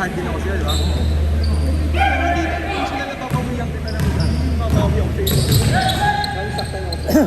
hard din ako sila, di ba? Hindi sila napapawiyang kita lang. Mapapawi ako sa iyo. Nalusaktan ako sa'yo.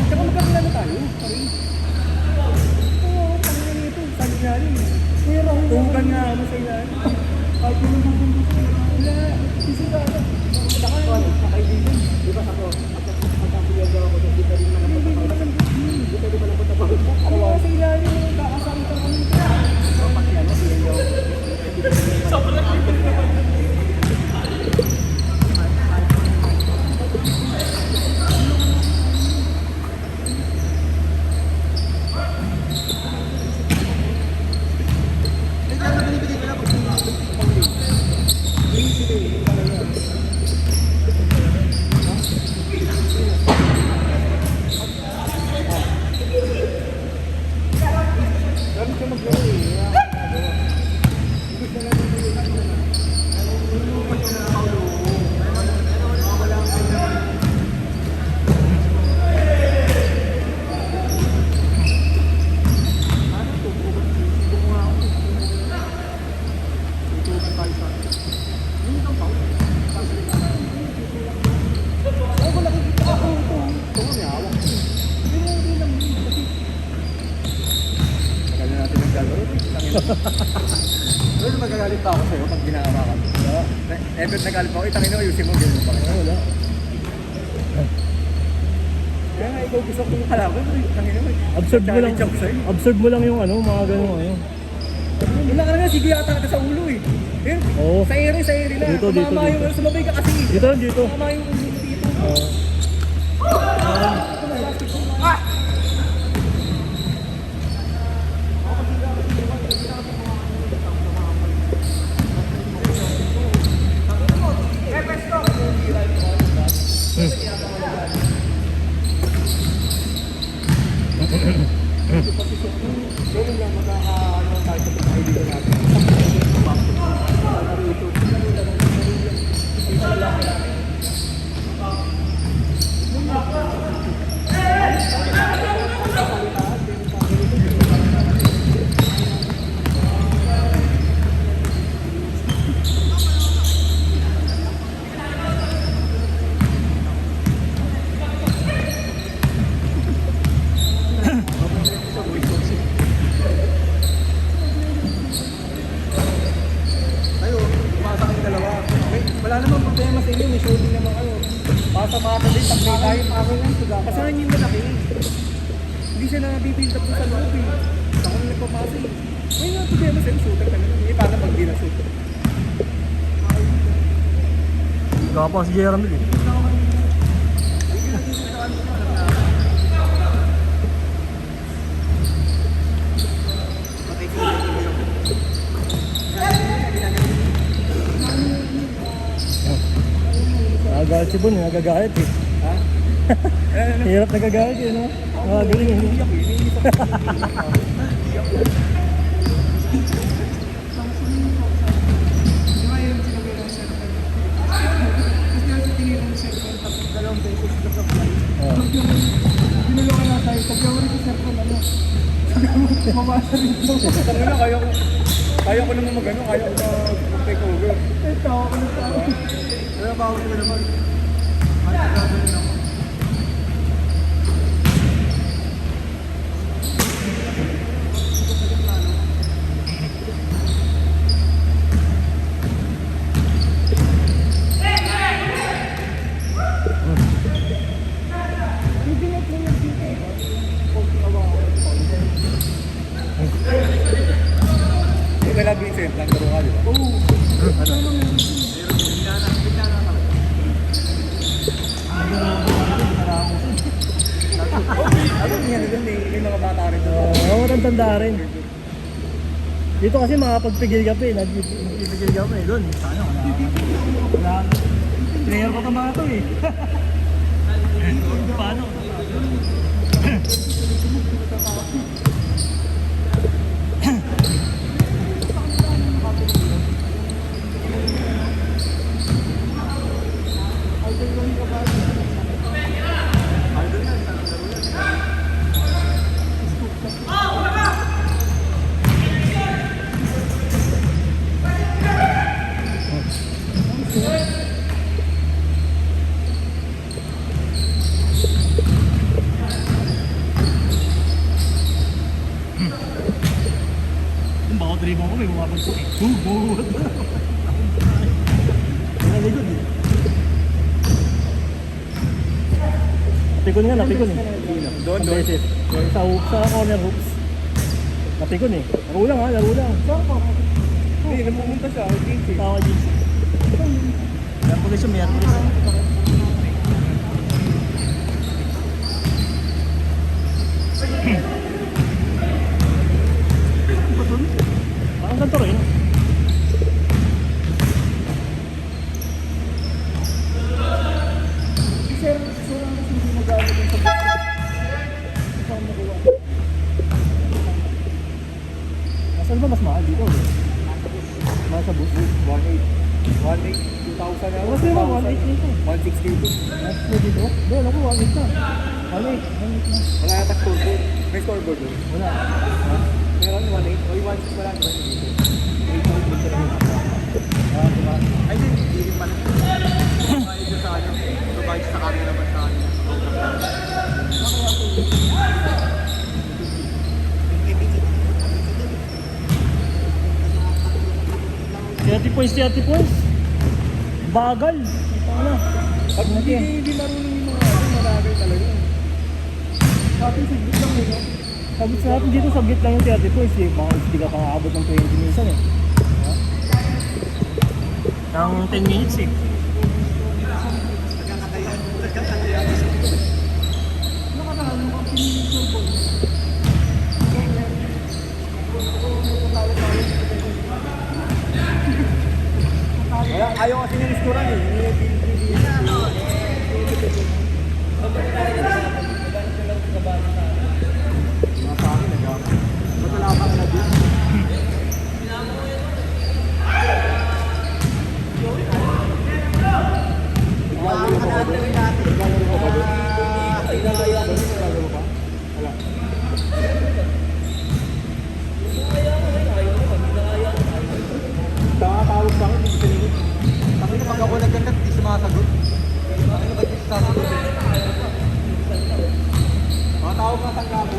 Tsaka magkakilala tayo. Oo, pangyayin ito. Sabi nga rin. Tungkan nga ako sa ilalim. Kahit yung nabubundok ko. Wala. Isa ka. Saka kakaibigan. Di ba ako? Pagkakilala ako. Di ka rin naman patapawin. Di ka rin naman patapawin. Ako sa ilalim. Kakasama ka kami. Papakyala. Sobrang libre naman. Pero magagalit pa ako sa'yo pag ginawa ka. Ever nagalit pa ako, itangin mo, ayusin mo, gano'n pa. Wala. Kaya nga ikaw gusto kong kalaban, itangin mo. Absorb mo lang yung ano, mga gano'n ano. Wala ka nga, sige yata ka sa ulo eh. Oo. Sa ere lang. Dito. Sumabay ka kasi. Dito. Sumama yung ulo dito. Oo. Wala namang problema sa inyo, may shooting naman kayo. Basta din, taklay tayo, akin lang suga. Pasahan niyo yung malaki. Hindi siya na-build up sa loob eh. Ako na nagpapasa eh. May nga problema sa inyo, shooter ka naman. Paano pag di na shooter? Gapa si Jeremy eh. Nagagalit si Bon, nagagalit eh. Ha? Hirap nagagalit eh, no? Galing eh. Iyak eh, iniisip ko. Dalawang beses sa supply. Binulungan na tayo. Pag-gawin ko cellphone, ano? Sabi ko, mamasa rin ito. Tangina, kaya ko naman mag-ano, kaya ko mag-take over. Ito, ako na tayo. Kaya ba ako sila naman? Ay, gagawin ako. Kaya Vincent, nagtaro ka, di ba? Oo. Ano niya na may mga bata rin doon. Oo, matanda rin. Dito kasi makapagpigil ka pa eh. Nagpipigil ka pa eh. Doon, sana wala. Player ko tama ito eh. Paano? Bubuhat na. Naligod eh. Napikon nga, napikon eh. Doon. Beses. Sa corner hoops. Napikon eh. Laro lang ha, laro lang. Hindi, namumunta siya. I think eh. Tawa jeans. Yan posisyon, may posisyon. Parang ganito rin. Sir, ang kasi hindi magamit yung sa box. Saan makuha? Nasaan ba mas mahal dito? Nasa bus. 1.8, 2,000 na. Kasi yung 1.8 nito. 162. Nasa dito? Doon ako, 1.8 na. 1.8 na. Wala yata scoreboard. May scoreboard doon. Wala. Meron 1.8. O yung 1.6 wala naman dito. 8.8 dito lang. Diba? Ay, hindi rin pala. Bayad dyan sa ano. So, bayad sa camera naman sa ano. 30 points, 30 points. Bagal. Ano? Pag hindi marunong yung mga ano, maragay talaga. Sa atin, sigit lang yun. Sabi sa natin dito, sabit lang yung 30 points eh. Baka hindi ka pang-aabot ng 20 minsan eh. Ng 10 minutes eh. Kaya ayaw kasi ng restaurant eh. Mga sa akin, nag-aabot. Ba't wala ka na dito? Naglalaro ka ba doon? Naglalaro ka ba doon? Naglalaro ka? Wala. Tawag sa akin, hindi sinagot. Sabi na pag ako nagkandat, di sumasagot. Sabi na ba't di sumasagot? Mga tawag ka sa gabo.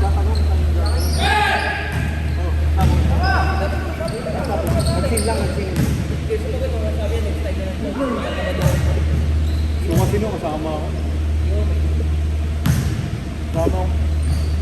Tatanong sa gabo. Oh, tawag. Nagsin lang, nagsin. So kasi no, kasama ako. Kasama ako.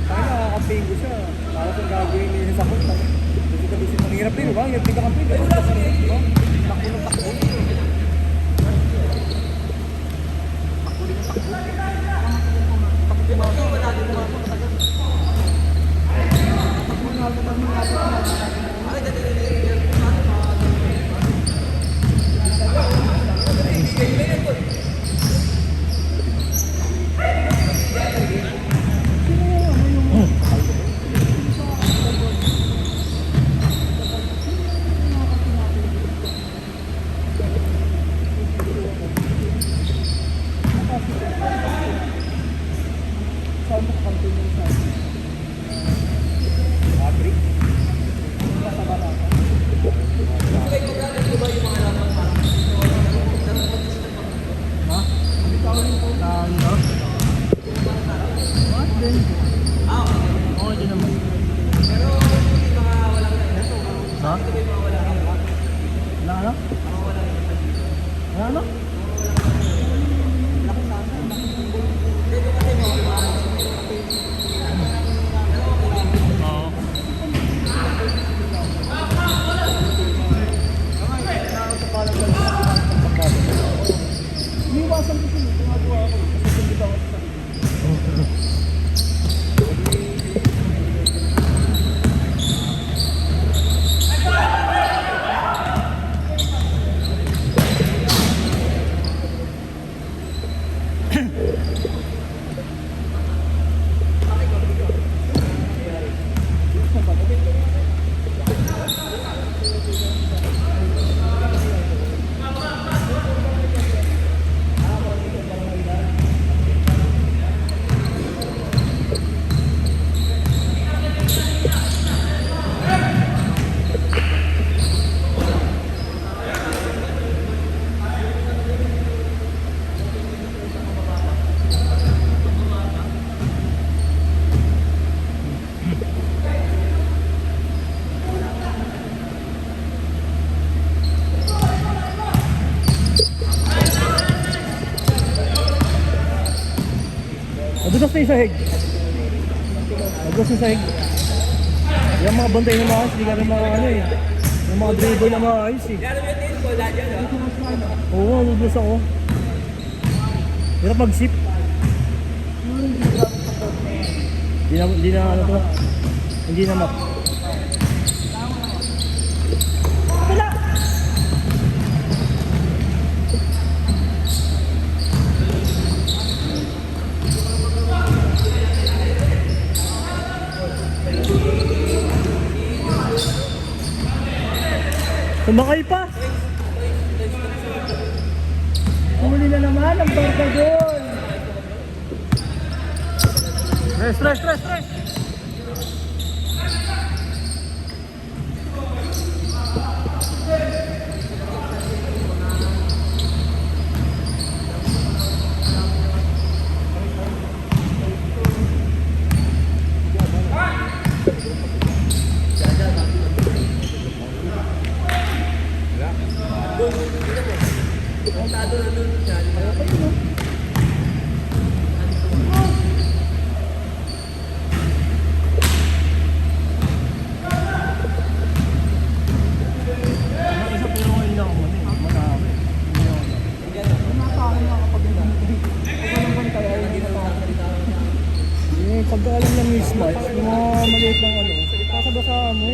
Kaya nakakamping ko siya. Tapos ang gagawin niya sa sakot. Kasi kabisip, ang hirap din, diba? Hirap din ka kamping. Diba? Takbo ng takbo. Gusto yung sahig. Gusto yung sahig. Yung mga bantay na maayos, hindi ka rin mga ano eh. Yung mga dribble na maayos eh. Oo, lubos ako. Hirap mag-sip. Hindi na ano to. Hindi na map. Sumakay pa! Huli na naman ang Barbador. Stress! Isa pero ngayon lang ako muna eh. Manami. Nakakain na kapag walang bantay ay hindi Pagka alam na mismatch, yung mga maliit lang ano, kasabasaan mo.